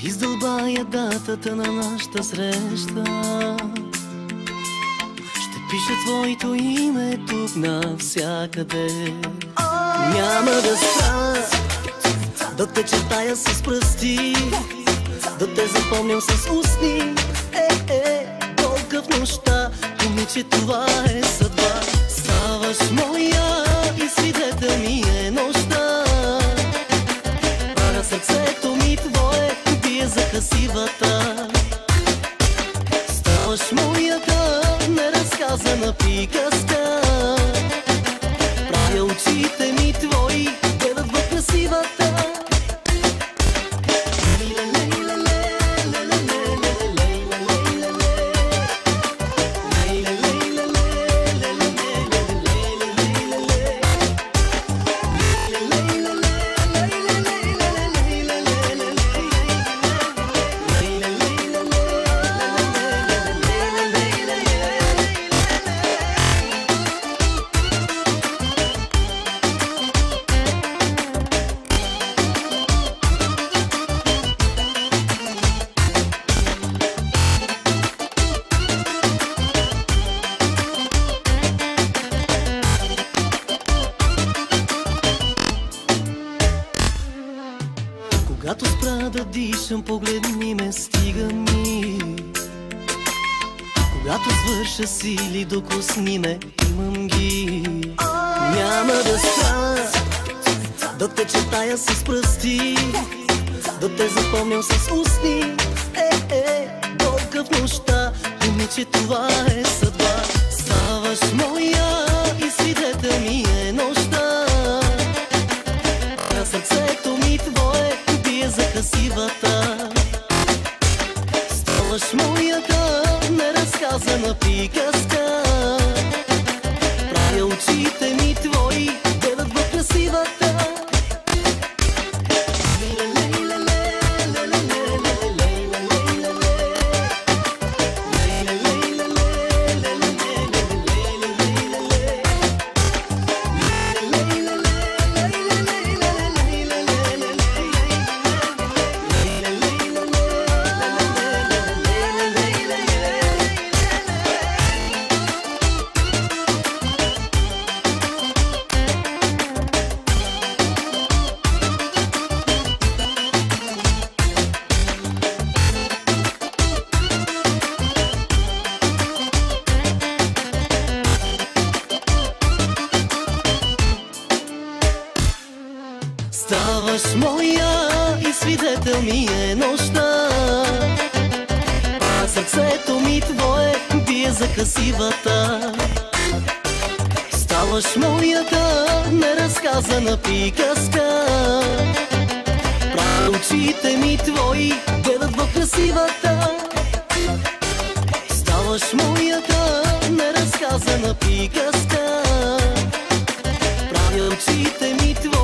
издълбая датата на нашата среща. Ще пиша твоето име тук навсякъде. Няма да спра да те чертая с пръсти, да те запомням с устни. Болка в нощта, момиче, това е съдба. Ставаш моя и свидетел ми е нощта. А сърцето ми твое бие за красивата. Ставаш моята неразказана приказка. Правя очите ми твои, гледат в красивата. Когато спра да дишам, погледни ме, стига ми. Когато свърша сили, докосни ме, имам ги. Няма да спра да те чертая с пръсти, да те запомням с устни. Болка в нощта, момиче, това е съдба. Ставаш моя и свидетел ми е нощта. На сърцето ми твое бие за красивата. Ставаш моята неразказана приказка. Правя очите ми твои, гледат в красивата. Ставаш моя и свидетел ми е нощта. А сърцето ми твое бие за красивата. Ставаш моята неразказана приказка. Правя очите ми твои, гледат в красивата. Ставаш моята неразказана приказка. Правя очите ми твои,